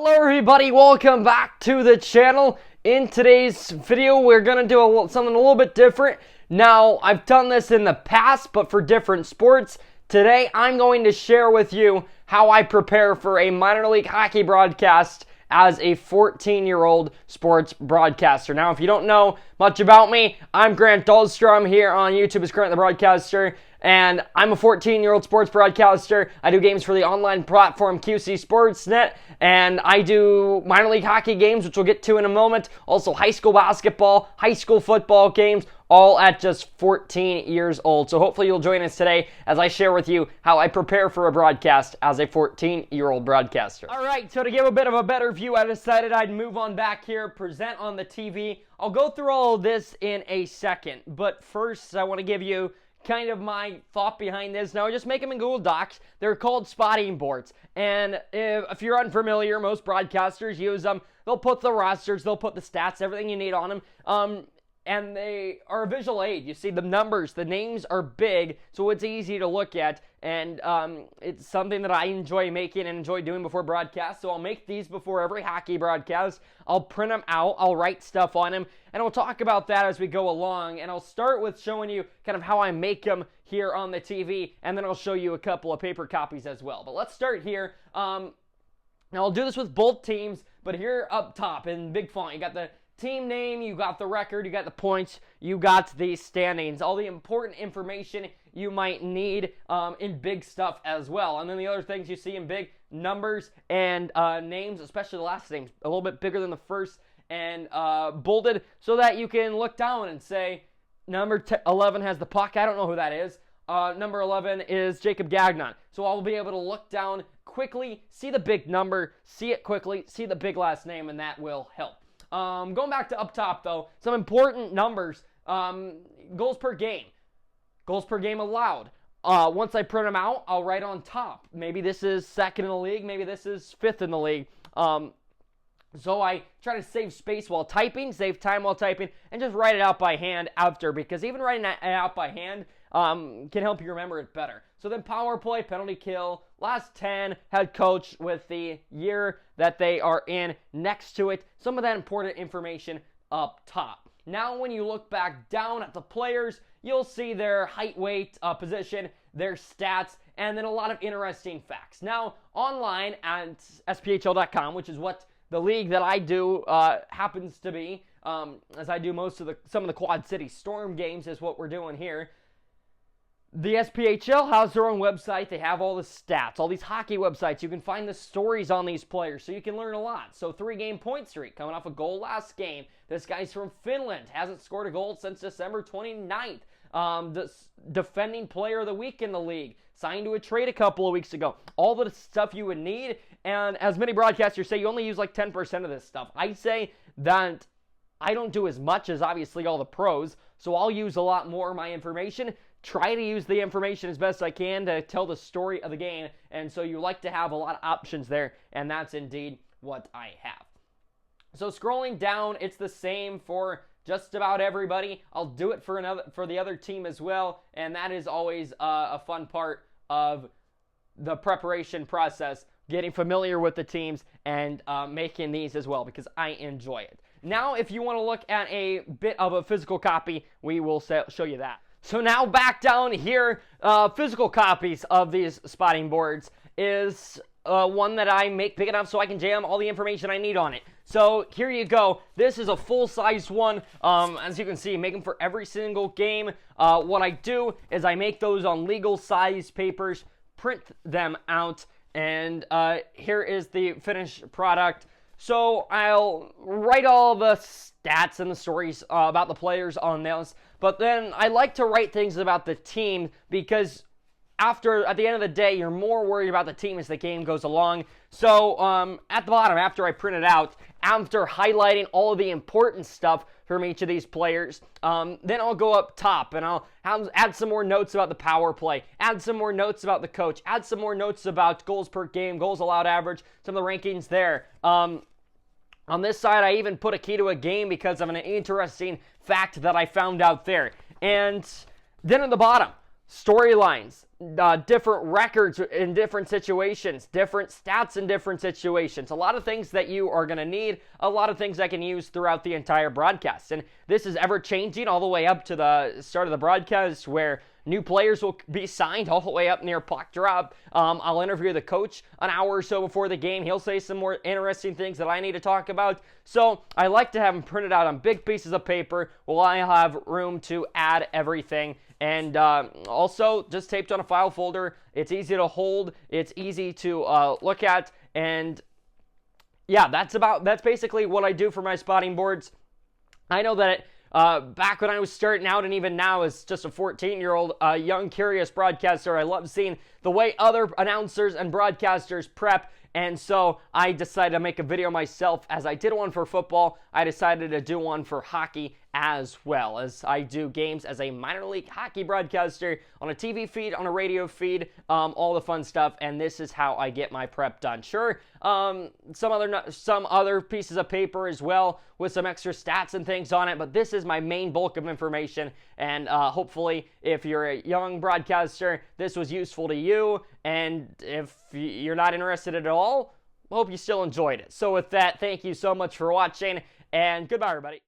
Hello everybody, welcome back to the channel. In today's video, we're going to do something a little bit different. Now, I've done this in the past, but for different sports. Today, I'm going to share with you how I prepare for a minor league hockey broadcast as a 14-year-old sports broadcaster. Now, if you don't know much about me, I'm Grant Dahlstrom here on YouTube as Grant the Broadcaster, and I'm a 14-year-old sports broadcaster. I do games for the online platform QC Sportsnet, and I do minor league hockey games, which we'll get to in a moment. Also high school basketball, high school football games, all at just 14 years old. So hopefully you'll join us today as I share with you how I prepare for a broadcast as a 14-year-old broadcaster. All right, so to give a bit of a better view, I decided I'd move on back here, present on the TV. I'll go through all of this in a second, but first I want to give you kind of my thought behind this. Now, just make them in Google Docs. They're called spotting boards. And if you're unfamiliar, most broadcasters use them. They'll put the rosters, they'll put the stats, everything you need on them. And they are a visual aid. You see the numbers, the names are big, so it's easy to look at. And it's something that I enjoy making and enjoy doing before broadcasts. So I'll make these before every hockey broadcast. I'll print them out. I'll write stuff on them. And we'll talk about that as we go along. And I'll start with showing you kind of how I make them here on the TV. And then I'll show you a couple of paper copies as well. But let's start here. Now I'll do this with both teams. But here up top in big font, you got the team name, you got the record, you got the points, you got the standings, all the important information you might need in big stuff as well. And then the other things you see in big, numbers and names, especially the last names, a little bit bigger than the first and bolded so that you can look down and say, number 11 has the puck. I don't know who that is. Number 11 is Jacob Gagnon. So I'll be able to look down quickly, see the big number, see it quickly, see the big last name, and that will help. Going back to up top, though, some important numbers. Goals per game. Goals per game allowed. Once I print them out, I'll write on top. Maybe this is second in the league. Maybe this is fifth in the league. So I try to save space while typing, save time while typing, and just write it out by hand after, because even writing it out by hand can help you remember it better. So then power play, penalty kill, last 10, head coach with the year that they are in next to it. Some of that important information up top. Now when you look back down at the players, you'll see their height, weight, position, their stats, and then a lot of interesting facts. Now online at SPHL.com, which is what the league that I do happens to be, as I do some of the Quad City Storm games is what we're doing here. The SPHL has their own website. They have all the stats, all these hockey websites. You can find the stories on these players, so you can learn a lot. So 3-game point streak, coming off a goal last game. This guy's from Finland, hasn't scored a goal since December 29th. The defending player of the week in the league, signed to a trade a couple of weeks ago. All the stuff you would need, and as many broadcasters say, you only use like 10% of this stuff. I say that I don't do as much as obviously all the pros, so I'll use a lot more of my information. Try to use the information as best I can to tell the story of the game, and so you like to have a lot of options there, and that's indeed what I have. So scrolling down, it's the same for just about everybody. I'll do it for the other team as well, and that is always a fun part of the preparation process, getting familiar with the teams and making these as well, because I enjoy it. Now, if you want to look at a bit of a physical copy, we will show you that. So now back down here, physical copies of these spotting boards is one that I make big enough so I can jam all the information I need on it. So here you go. This is a full-size one. As you can see, make them for every single game. What I do is I make those on legal size papers, print them out, and here is the finished product. So I'll write all the stats and the stories about the players on this, but then I like to write things about the team because at the end of the day, you're more worried about the team as the game goes along. So at the bottom, after I print it out, after highlighting all of the important stuff from each of these players, then I'll go up top and I'll add some more notes about the power play, add some more notes about the coach, add some more notes about goals per game, goals allowed average, some of the rankings there. On this side, I even put a key to a game because of an interesting fact that I found out there. And then at the bottom, storylines. different records in different situations, different stats in different situations, a lot of things that you are going to need, a lot of things I can use throughout the entire broadcast. And this is ever changing all the way up to the start of the broadcast, where new players will be signed all the way up near puck drop. I'll interview the coach an hour or so before the game. He'll say some more interesting things that I need to talk about. So I like to have them printed out on big pieces of paper while I have room to add everything. And also just taped on a file folder. It's easy to hold. It's easy to look at. And yeah, that's basically what I do for my spotting boards. I know that back when I was starting out, and even now as just a 14-year-old young, curious broadcaster, I love seeing the way other announcers and broadcasters prep. And so I decided to make a video myself. As I did one for football, I decided to do one for hockey as well, as I do games as a minor league hockey broadcaster on a TV feed, on a radio feed, all the fun stuff. And this is how I get my prep done. Sure, some other pieces of paper as well with some extra stats and things on it, but this is my main bulk of information. And hopefully, if you're a young broadcaster, this was useful to you. And if you're not interested at all, hope you still enjoyed it. So with that, thank you so much for watching, and goodbye, everybody.